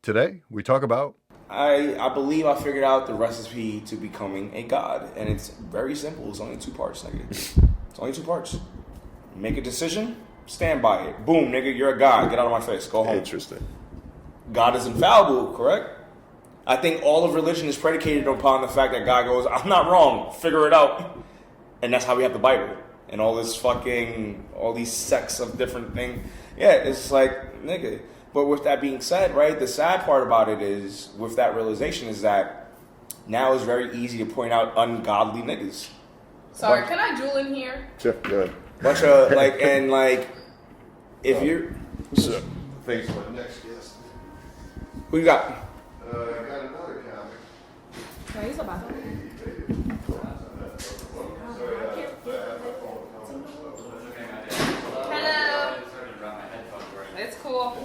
Today, we talk about... I believe I figured out the recipe to becoming a god, and it's very simple. It's only 2 parts, nigga. It's only 2 parts. Make a decision, stand by it. Boom, nigga, you're a god. Get out of my face. Go home. Interesting. God is infallible, correct? I think all of religion is predicated upon the fact that God goes, I'm not wrong, figure it out. And that's how we have the Bible. And all these sects of different things. Yeah, it's like, nigga. But with that being said, right, the sad part about it is, with that realization, is that now it's very easy to point out ungodly niggas. Sorry, can I jewel in here? Sure, go ahead. Bunch of, if you're... So, thanks for my next guest. Who you got? I got another comic. Can I use the bathroom? Hello. It's cool.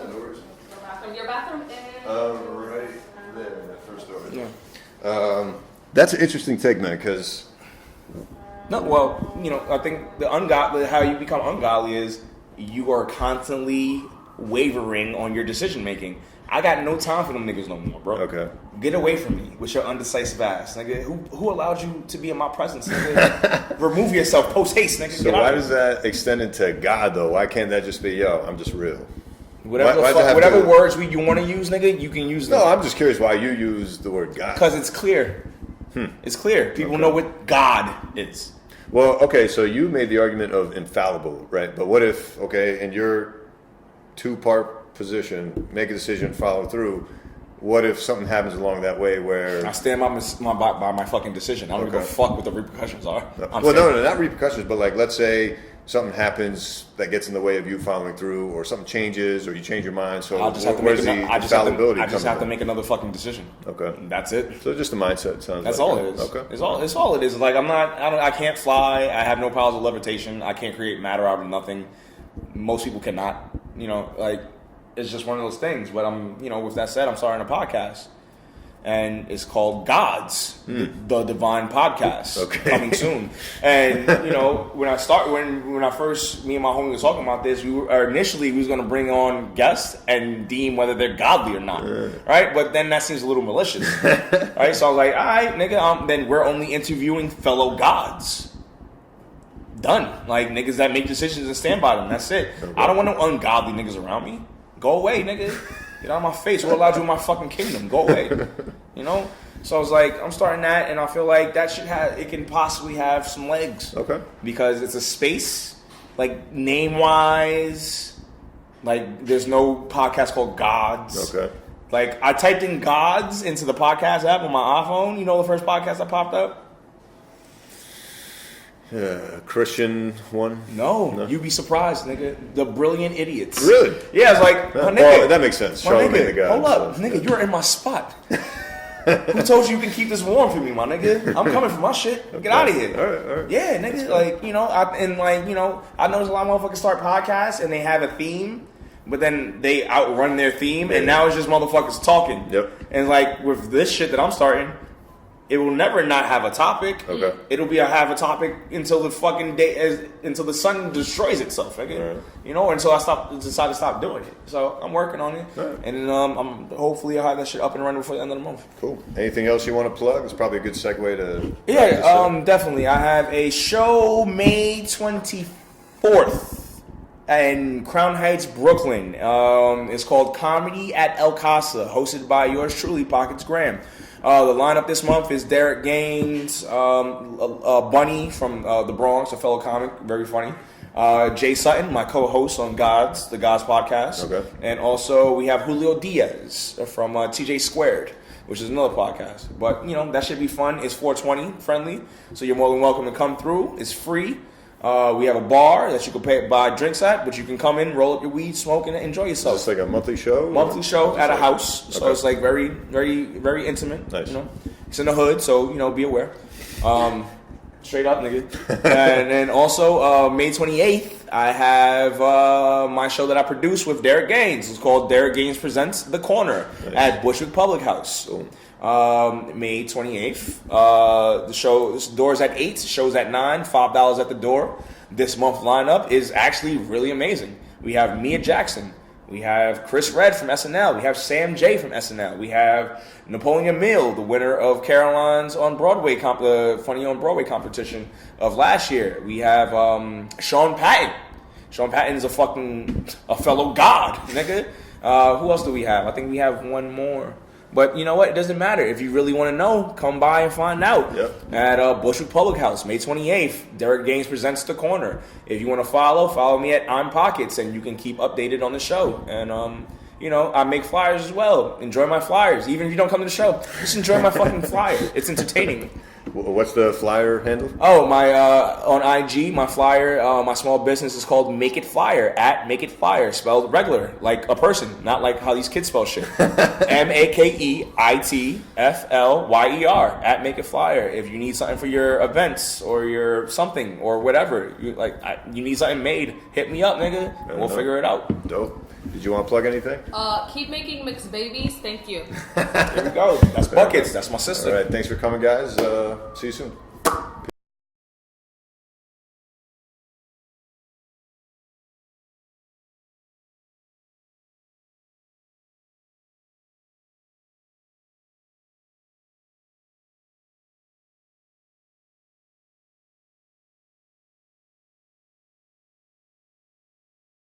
Your bathroom is... Right there, in that first door. Yeah. That's an interesting take, man, because... No, well, I think the ungodly, how you become ungodly is you are constantly wavering on your decision making. I got no time for them niggas no more, bro. Okay. Get away from me with your undecisive ass, nigga. Who allowed you to be in my presence, nigga? Remove yourself post haste, nigga. So why does that extend into God, though? Why can't that just be, yo, I'm just real? Whatever words you want to use, nigga, you can use them. No, I'm just curious why you use the word God. Because it's clear. It's clear. People know what God is. Well, okay, so you made the argument of infallible, right? But what if, in your 2-part position, make a decision, follow through, what if something happens along that way where... I stand by my fucking decision. I don't give a fuck what the repercussions are. No, not repercussions, but let's say something happens that gets in the way of you following through, or something changes, or you change your mind. So I just have to make another fucking decision. Okay, that's it. So just the mindset sounds. That's like all it is. Okay, it's all it is. Like I can't fly. I have no powers of levitation. I can't create matter out of nothing. Most people cannot. It's just one of those things. But with that said, I'm starting a podcast. And it's called Gods, the Divine Podcast, coming soon. And when I first, me and my homie was talking about this, we was going to bring on guests and deem whether they're godly or not, right? But then that seems a little malicious, right? So I was like, all right, nigga, then we're only interviewing fellow gods. Done. Like niggas that make decisions and stand by them. That's it. I don't want no ungodly niggas around me. Go away, nigga. Get out of my face. What allowed you in my fucking kingdom? Go away. So I was like, I'm starting that, and I feel like that it can possibly have some legs. Okay. Because it's a space, name-wise, there's no podcast called Gods. Okay. I typed in Gods into the podcast app on my iPhone. You know the first podcast that popped up? Christian one? No, you'd be surprised, nigga. The Brilliant Idiots. Really? Yeah, it's like, my nigga. Well, that makes sense. Charlamagne the God. Hold up, nigga, you're in my spot. Who told you can keep this warm for me, my nigga? I'm coming for my shit. Get out of here. All right. Yeah, nigga, I notice a lot of motherfuckers start podcasts and they have a theme, but then they outrun their theme, and now it's just motherfuckers talking. Yep. And with this shit that I'm starting, it will never not have a topic. Okay. It'll have a topic until the fucking day, until the sun destroys itself. Right. Until I decide to stop doing it. So I'm working on it, and I'm hopefully I'll have that shit up and running before the end of the month. Cool. Anything else you want to plug? It's probably a good segue to. Yeah, definitely. I have a show May 24th in Crown Heights, Brooklyn. It's called Comedy at El Casa, hosted by yours truly, Pockets Graham. The lineup this month is Derek Gaines, Bunny from the Bronx, a fellow comic, very funny. Jay Sutton, my co-host on the Gods podcast. Okay. And also we have Julio Diaz from TJ Squared, which is another podcast. But, that should be fun. It's 420 friendly, so you're more than welcome to come through. It's free. We have a bar that you can buy drinks at, but you can come in, roll up your weed, smoke, and enjoy yourself. Is this a monthly show? Monthly show at a house. So it's very, very, very intimate. Nice. It's in the hood, so, be aware. Straight up, nigga. And then also, May 28th, I have my show that I produce with Derek Gaines. It's called Derek Gaines Presents The Corner at Bushwick Public House. Cool. May 28th. The show doors at 8, show's at 9, $5 at the door. This month lineup is actually really amazing. We have Mia Jackson, We have Chris Red from SNL. We have Sam J from SNL. We have Napoleon Mill, the winner of Caroline's on Broadway Funny on Broadway competition of last year. We have Sean Patton. Sean Patton's a fellow god, nigga. Who else do we have? I think we have one more. But you know what? It doesn't matter. If you really want to know, come by and find out. Yep. At Bushwick Public House, May 28th. Derek Gaines presents The Corner. If you want to follow me at I'm Pockets, and you can keep updated on the show. And, I make flyers as well. Enjoy my flyers. Even if you don't come to the show, just enjoy my fucking flyer. It's entertaining. What's the flyer handle? Oh, my on IG, my flyer, my small business is called Make It Flyer, at Make It Flyer, spelled regular, like a person, not like how these kids spell shit. MakeitFlyer, at Make It Flyer. If you need something for your events or your something or whatever, you need something made, hit me up, nigga. We'll figure it out. Dope. Did you want to plug anything? Keep making mixed babies. Thank you. There we go. That's Buckets. That's my sister. All right. Thanks for coming, guys. See you soon.